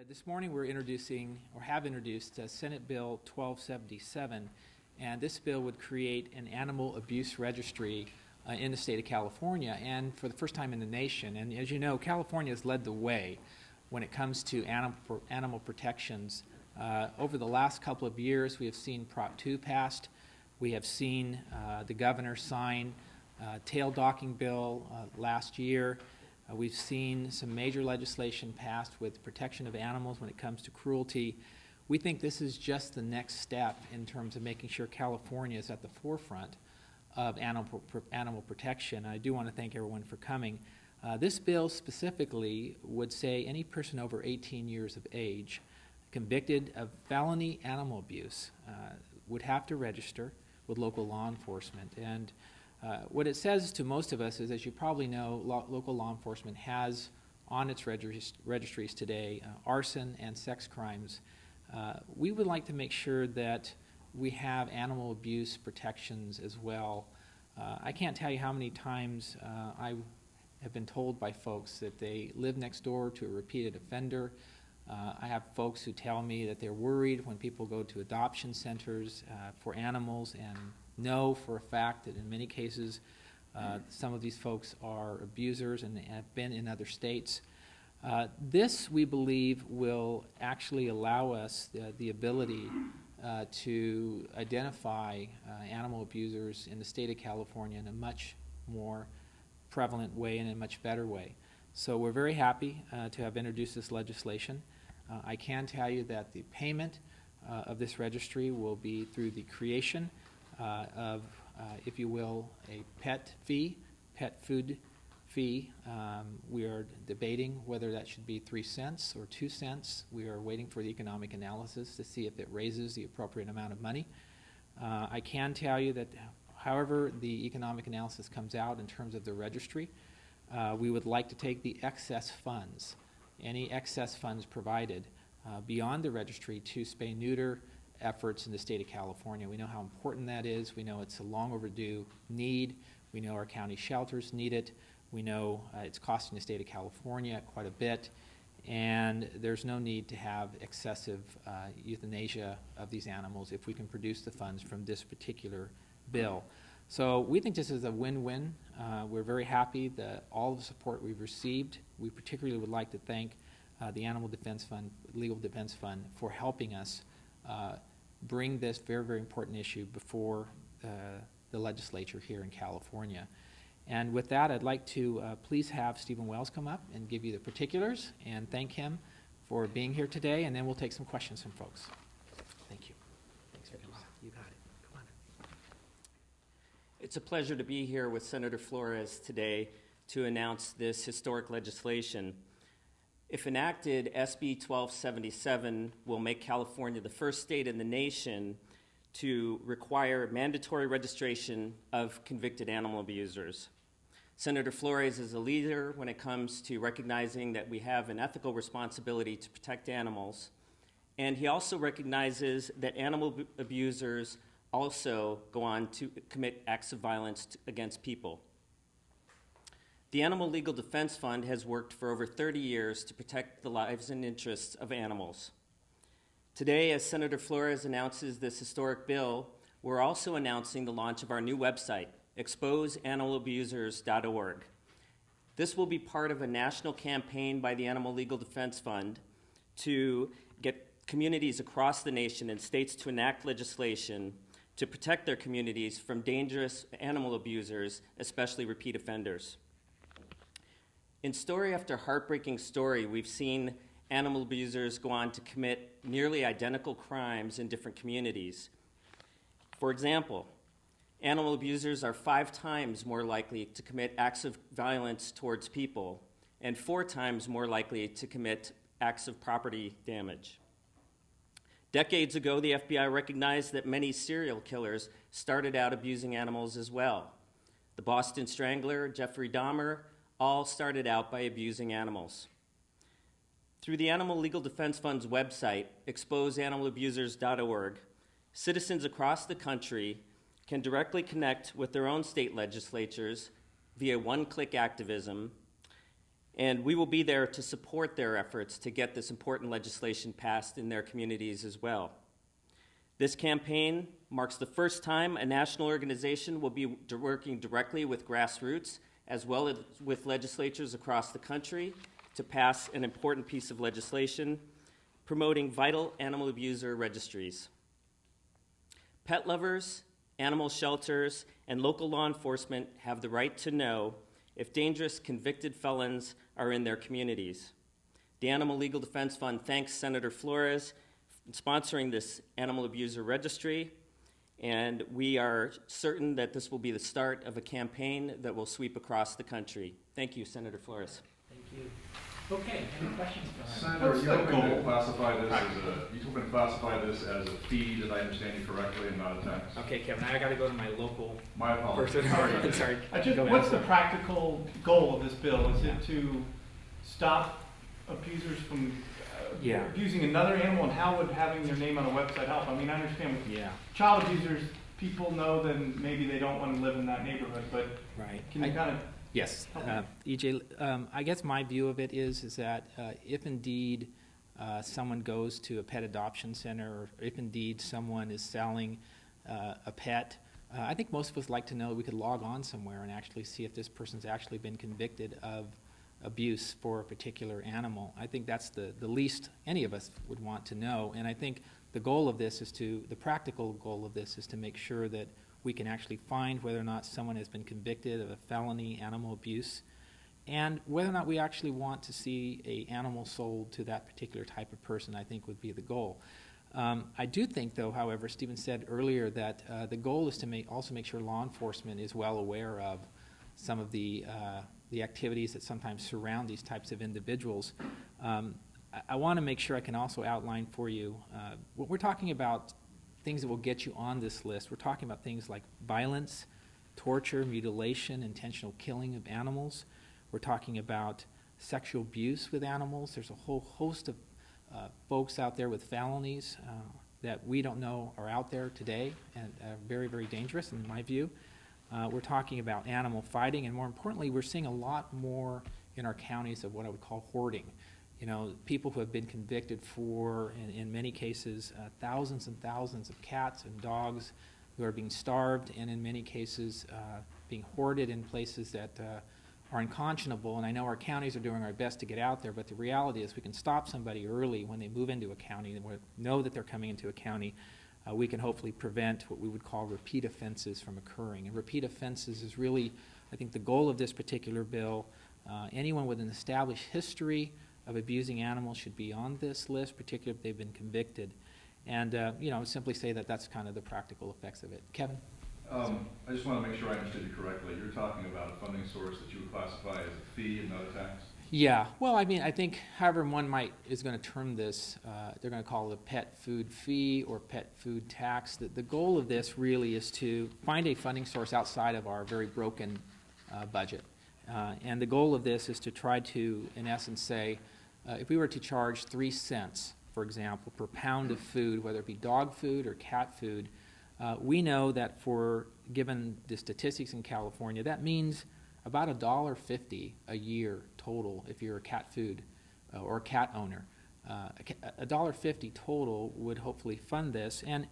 This morning we're introducing, or have introduced, Senate Bill 1277, and this bill would create an animal abuse registry in the state of California, and for the first time in the nation. And as you know, California has led the way when it comes to animal protections. Over the last couple of years, we have seen Prop 2 passed. We have seen the governor sign tail docking bill last year. We've seen some major legislation passed with protection of animals when it comes to cruelty. We think this is just the next step in terms of making sure California is at the forefront of animal protection. I do want to thank everyone for coming. This bill specifically would say any person over 18 years of age convicted of felony animal abuse would have to register with local law enforcement. And what it says to most of us is, as you probably know, local law enforcement has on its registries today arson and sex crimes. We would like to make sure that we have animal abuse protections as well. I can't tell you how many times I have been told by folks that they live next door to a repeated offender. I have folks who tell me that they're worried when people go to adoption centers for animals and know for a fact that in many cases some of these folks are abusers and have been in other states. This, we believe, will actually allow us the ability to identify animal abusers in the state of California in a much more prevalent way and in a much better way. So we're very happy to have introduced this legislation. I can tell you that the payment of this registry will be through the creation of, if you will, a pet food fee. We are debating whether that should be 3 cents or 2 cents. We are waiting for the economic analysis to see if it raises the appropriate amount of money. I can tell you that however the economic analysis comes out in terms of the registry, we would like to take the excess funds, any excess funds provided beyond the registry to spay-neuter efforts in the state of California. We know how important that is. We know it's a long overdue need. We know our county shelters need it. We know it's costing the state of California quite a bit, and there's no need to have excessive euthanasia of these animals if we can produce the funds from this particular bill. So we think this is a win-win. We're very happy that all the support we've received. We particularly would like to thank the Animal Defense Fund, Legal Defense Fund, for helping us bring this very, very important issue before the legislature here in California. And with that, I'd like to please have Stephen Wells come up and give you the particulars and thank him for being here today, and then we'll take some questions from folks. Thank you. Thanks for coming. You got it. Come on. It's a pleasure to be here with Senator Florez today to announce this historic legislation. If enacted, SB 1277 will make California the first state in the nation to require mandatory registration of convicted animal abusers. Senator Florez is a leader when it comes to recognizing that we have an ethical responsibility to protect animals, and he also recognizes that animal abusers also go on to commit acts of violence against people. The Animal Legal Defense Fund has worked for over 30 years to protect the lives and interests of animals. Today, as Senator Florez announces this historic bill, we're also announcing the launch of our new website, exposeanimalabusers.org. This will be part of a national campaign by the Animal Legal Defense Fund to get communities across the nation and states to enact legislation to protect their communities from dangerous animal abusers, especially repeat offenders. In story after heartbreaking story, we've seen animal abusers go on to commit nearly identical crimes in different communities. For example, animal abusers are 5 times more likely to commit acts of violence towards people and 4 times more likely to commit acts of property damage. Decades ago, the FBI recognized that many serial killers started out abusing animals as well. The Boston Strangler, Jeffrey Dahmer, all started out by abusing animals. Through the Animal Legal Defense Fund's website, exposeanimalabusers.org, citizens across the country can directly connect with their own state legislatures via one-click activism And we will be there to support their efforts to get this important legislation passed in their communities as well. This campaign marks the first time a national organization will be working directly with grassroots as well as with legislatures across the country to pass an important piece of legislation promoting vital animal abuser registries. Pet lovers, animal shelters, and local law enforcement have the right to know if dangerous convicted felons are in their communities. The Animal Legal Defense Fund thanks Senator Florez for sponsoring this animal abuser registry, and we are certain that this will be the start of a campaign that will sweep across the country. Thank you, Senator Florez. Thank you. Okay, any questions? Senator, you're hoping to classify this as a fee, did I understand you correctly, and not a tax? Okay, Kevin, I got to go to my local My apologies. person. Sorry. What's the practical goal of this bill? Is it to stop abusers from abusing another animal, and how would having their name on a website help? I mean, I understand with child abusers, people know then maybe they don't want to live in that neighborhood, but can you kind of... Yes, EJ, I guess my view of it is that if indeed someone goes to a pet adoption center, or if indeed someone is selling a pet, I think most of us like to know that we could log on somewhere and actually see if this person's actually been convicted of abuse for a particular animal. I think that's the least any of us would want to know, and I think the goal of this is the practical goal of this is to make sure that we can actually find whether or not someone has been convicted of a felony animal abuse, and whether or not we actually want to see an animal sold to that particular type of person, I think would be the goal. I do think, though, however, Stephen said earlier that the goal is to also make sure law enforcement is well aware of some of the activities that sometimes surround these types of individuals. I want to make sure I can also outline for you what we're talking about. Things that will get you on this list. We're talking about things like violence, torture, mutilation, intentional killing of animals. We're talking about sexual abuse with animals. There's a whole host of folks out there with felonies that we don't know are out there today and are very, very dangerous in my view. We're talking about animal fighting, and more importantly, we're seeing a lot more in our counties of what I would call hoarding. You know, people who have been convicted for, in many cases, thousands and thousands of cats and dogs who are being starved, and in many cases being hoarded in places that are unconscionable. And I know our counties are doing our best to get out there, but the reality is we can stop somebody early when they move into a county and we know that they're coming into a county. We can hopefully prevent what we would call repeat offenses from occurring. And repeat offenses is really, I think, the goal of this particular bill. Anyone with an established history of abusing animals should be on this list, particularly if they've been convicted. And, you know, I would simply say that that's kind of the practical effects of it. Kevin? I just want to make sure I understood you correctly. You're talking about a funding source that you would classify as a fee and not a tax? Yeah. Well, I mean, I think however one is going to term this, they're going to call it a pet food fee or pet food tax. The goal of this really is to find a funding source outside of our very broken budget. And the goal of this is to try to, in essence, say, if we were to charge 3 cents, for example, per pound of food, whether it be dog food or cat food, we know that given the statistics in California, that means about $1.50 a year total if you're a cat food or a cat owner. $1.50 total would hopefully fund this. And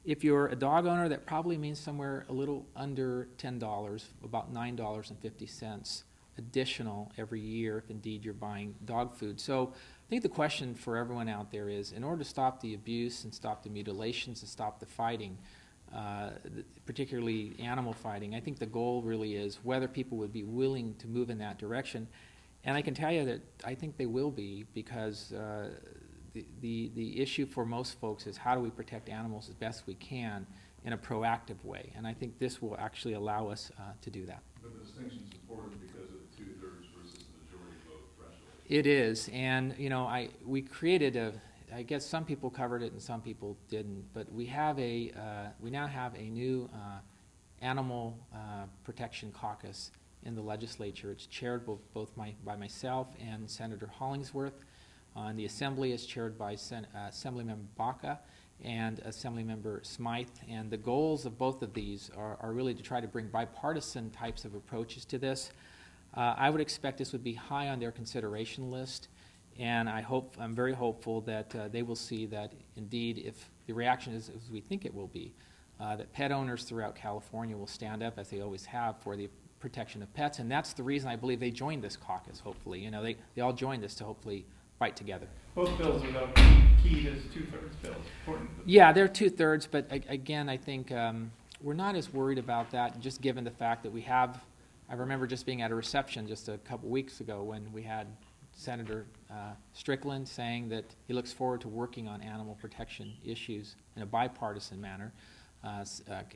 if you're a dog owner, that probably means somewhere a little under $10, about $9.50 additional every year if indeed you're buying dog food. So I think the question for everyone out there is, in order to stop the abuse and stop the mutilations and stop the fighting, particularly animal fighting, I think the goal really is whether people would be willing to move in that direction. And I can tell you that I think they will be, because the issue for most folks is how do we protect animals as best we can in a proactive way. And I think this will actually allow us to do that. But the distinction is important because of the 2/3 versus the majority vote threshold. It is, and you know, we created I guess some people covered it and some people didn't, but we now have a new animal protection caucus in the legislature. It's chaired by myself and Senator Hollingsworth. And the assembly is chaired by Assemblymember Baca and Assemblymember Smythe. And the goals of both of these are really to try to bring bipartisan types of approaches to this. I would expect this would be high on their consideration list, and I'm very hopeful that they will see that indeed, if the reaction is as we think it will be, that pet owners throughout California will stand up, as they always have, for the protection of pets, and that's the reason I believe they joined this caucus, hopefully. You know, they all joined this to hopefully fight together. Both bills are, though, key to 2/3 bills. Important. Yeah, they're 2/3, but again, I think we're not as worried about that, just given the fact that we have, I remember just being at a reception just a couple weeks ago when we had Senator Strickland saying that he looks forward to working on animal protection issues in a bipartisan manner.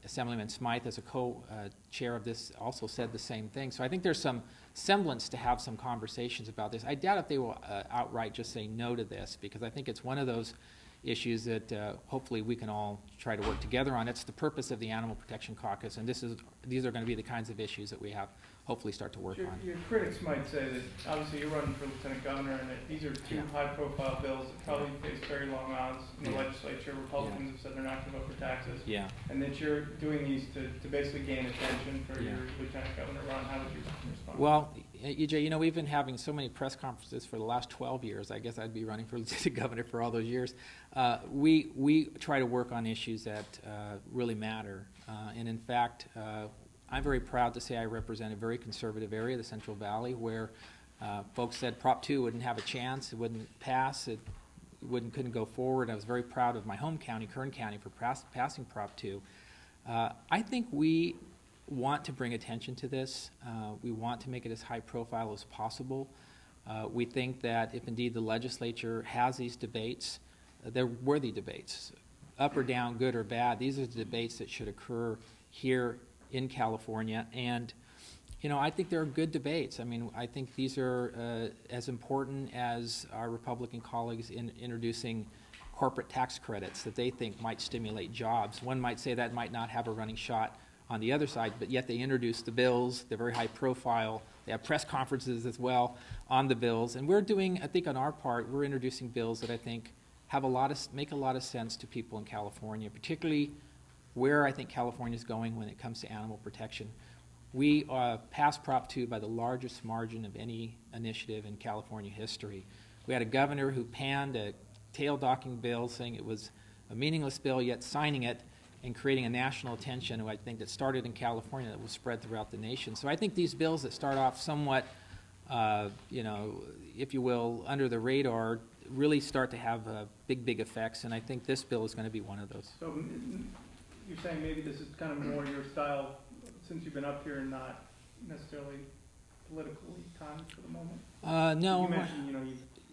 Assemblyman Smythe, as a co-chair of this, also said the same thing. So I think there's some semblance to have some conversations about this. I doubt if they will outright just say no to this, because I think it's one of those issues that hopefully we can all try to work together on. It's the purpose of the Animal Protection Caucus, and these are going to be the kinds of issues that we have hopefully start to work on. Your critics might say that obviously you're running for lieutenant governor, and that these are two high-profile bills that probably face very long odds in the legislature. Republicans have said they're not going to vote for taxes. Yeah. And that you're doing these to basically gain attention for your lieutenant governor run. How would you respond? Well, EJ, you know, we've been having so many press conferences for the last 12 years. I guess I'd be running for lieutenant governor for all those years. We try to work on issues that really matter. And in fact, I'm very proud to say I represent a very conservative area, the Central Valley, where folks said Prop 2 wouldn't have a chance, it wouldn't pass, it couldn't go forward. I was very proud of my home county, Kern County, for passing Prop 2. I think we want to bring attention to this. We want to make it as high profile as possible. We think that if indeed the legislature has these debates, they're worthy debates. Up or down, good or bad, these are the debates that should occur here in California, and you know, I think there are good debates. I mean, I think these are as important as our Republican colleagues in introducing corporate tax credits that they think might stimulate jobs. One might say that might not have a running shot on the other side, but yet they introduce the bills. They're very high profile. They have press conferences as well on the bills, and we're doing, I think on our part, we're introducing bills that I think have make a lot of sense to people in California, particularly where I think California is going when it comes to animal protection. We passed Prop 2 by the largest margin of any initiative in California history. We had a governor who panned a tail docking bill, saying it was a meaningless bill, yet signing it and creating a national attention, I think, that started in California that will spread throughout the nation. So I think these bills that start off somewhat, you know, if you will, under the radar, really start to have big effects, and I think this bill is going to be one of those. So you're saying maybe this is kind of more your style since you've been up here and not necessarily politically timed for the moment? No. You mentioned, you know,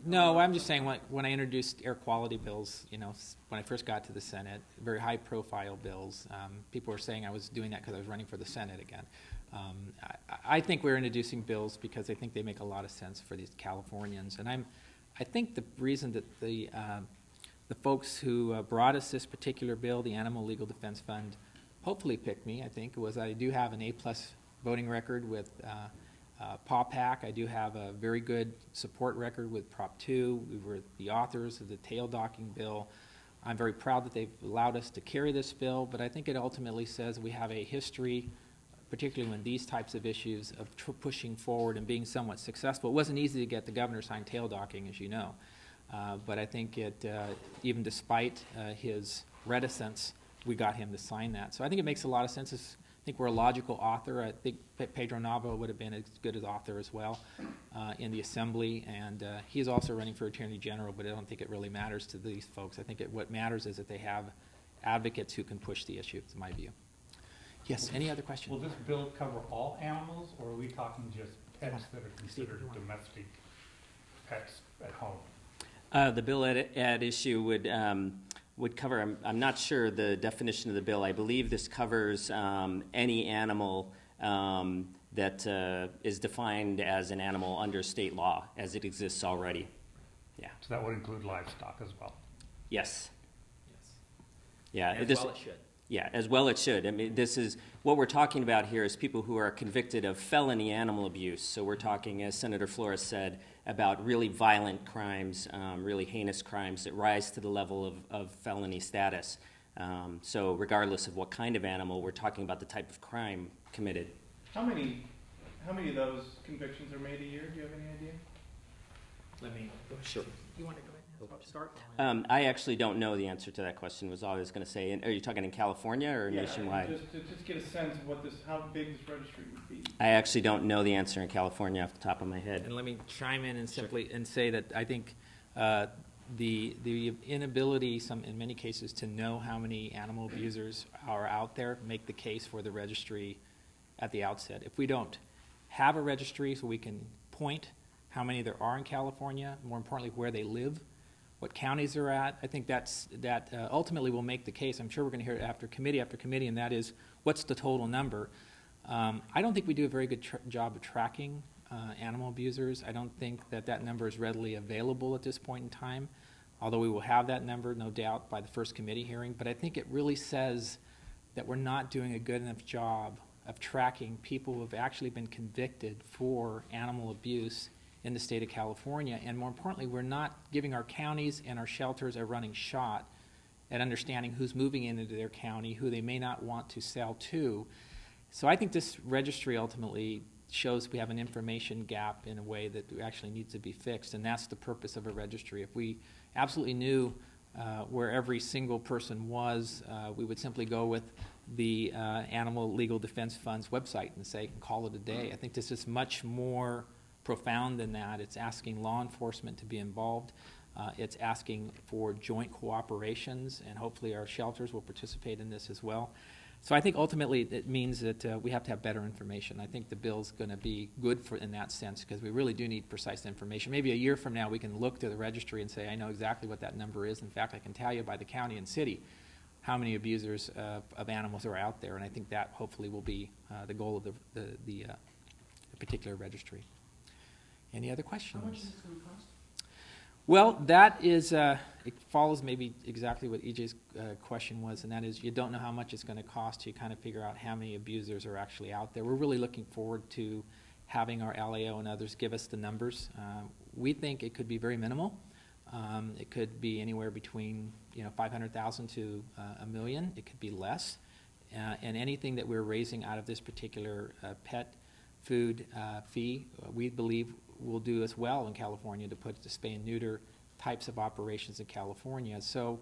no, I'm just saying when I introduced air quality bills, you know, when I first got to the Senate, very high-profile bills, people were saying I was doing that because I was running for the Senate again. I think we're introducing bills because I think they make a lot of sense for these Californians, and I think the reason that the folks who brought us this particular bill, the Animal Legal Defense Fund, hopefully picked me, I think, was I do have an A+ voting record with PAWPAC. I do have a very good support record with Prop 2. We were the authors of the tail docking bill. I'm very proud that they've allowed us to carry this bill, but I think it ultimately says we have a history, particularly when these types of issues, of pushing forward and being somewhat successful. It wasn't easy to get the governor to sign tail docking, as you know. But I think even despite his reticence, we got him to sign that. So I think it makes a lot of sense. I think we're a logical author. I think Pedro Nava would have been as good as author as well in the Assembly, and he's also running for Attorney General, but I don't think it really matters to these folks. I think what matters is that they have advocates who can push the issue, in my view. Yes, any other questions? Will this bill cover all animals, or are we talking just pets that are considered domestic pets at home? The bill at issue would cover, I'm not sure the definition of the bill. I believe this covers any animal that is defined as an animal under state law as it exists already. Yeah. So that would include livestock as well? Yes. Yeah. As well it should. Yeah, as well it should. I mean, this is, what we're talking about here is people who are convicted of felony animal abuse. So we're talking, as Senator Florez said, about really violent crimes, really heinous crimes that rise to the level of felony status. So regardless of what kind of animal, we're talking about the type of crime committed. How many How many of those convictions are made a year? Do you have any idea? Let me. Sure. You want to go ahead and start? I actually don't know the answer to that question, was all I was going to say. And are you talking in California or nationwide? Just get a sense of how big this registry would be. I actually don't know the answer in California off the top of my head. And let me chime in and simply and say that I think the inability, in many cases, to know how many animal abusers are out there make the case for the registry at the outset. If we don't have a registry so we can point how many there are in California, more importantly, where they live, what counties they're at, I think that ultimately will make the case. I'm sure we're going to hear it after committee, and that is, what's the total number? I don't think we do a very good job of tracking animal abusers. I don't think that number is readily available at this point in time, although we will have that number, no doubt, by the first committee hearing. But I think it really says that we're not doing a good enough job of tracking people who have actually been convicted for animal abuse in the state of California. And more importantly, we're not giving our counties and our shelters a running shot at understanding who's moving into their county, who they may not want to sell to. So I think this registry ultimately shows we have an information gap in a way that actually needs to be fixed, and that's the purpose of a registry. If we absolutely knew where every single person was, we would simply go with the Animal Legal Defense Fund's website and say, call it a day. I think this is much more profound than that. It's asking law enforcement to be involved. It's asking for joint cooperations, and hopefully our shelters will participate in this as well. So I think ultimately it means that we have to have better information. I think the bill's going to be good in that sense, because we really do need precise information. Maybe a year from now we can look to the registry and say, I know exactly what that number is. In fact, I can tell you by the county and city how many abusers of animals are out there, and I think that hopefully will be the goal of the particular registry. Any other questions? How much is this going to cost? Well, that is, it follows maybe exactly what EJ's question was, and that is you don't know how much it's going to cost to kind of figure out how many abusers are actually out there. We're really looking forward to having our LAO and others give us the numbers. We think it could be very minimal. It could be anywhere between 500,000 to $1 million. It could be less. And anything that we're raising out of this particular pet food fee, we believe will do as well in California to put the spay and neuter types of operations in California. So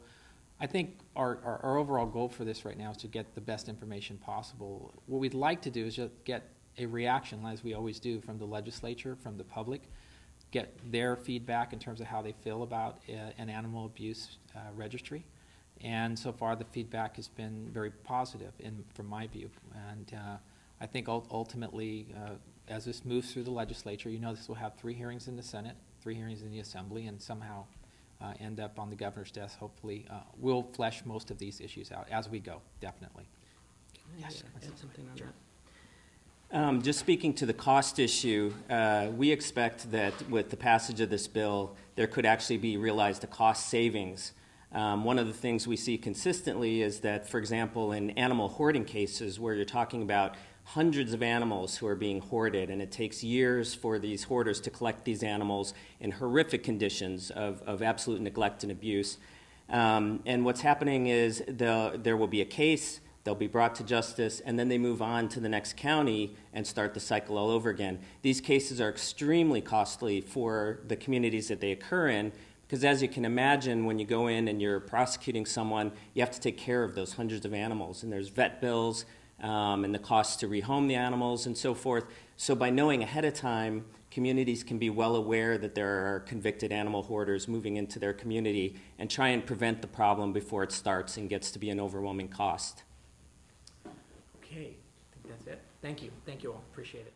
I think our overall goal for this right now is to get the best information possible. What we'd like to do is just get a reaction, as we always do, from the legislature, from the public, get their feedback in terms of how they feel about an animal abuse registry. And so far the feedback has been very positive from my view. And I think ultimately, as this moves through the legislature, this will have 3 hearings in the Senate, 3 hearings in the Assembly, and somehow end up on the governor's desk. Hopefully, we'll flesh most of these issues out as we go, definitely. Yes, add something on that. Just speaking to the cost issue, we expect that with the passage of this bill, there could actually be realized a cost savings. One of the things we see consistently is that, for example, in animal hoarding cases where you're talking about hundreds of animals who are being hoarded, and it takes years for these hoarders to collect these animals in horrific conditions of absolute neglect and abuse. And what's happening is there will be a case, they'll be brought to justice, and then they move on to the next county and start the cycle all over again. These cases are extremely costly for the communities that they occur in, because as you can imagine, when you go in and you're prosecuting someone, you have to take care of those hundreds of animals, and there's vet bills, and the costs to rehome the animals and so forth. So by knowing ahead of time, communities can be well aware that there are convicted animal hoarders moving into their community and try and prevent the problem before it starts and gets to be an overwhelming cost. Okay, I think that's it. Thank you. Thank you all. Appreciate it.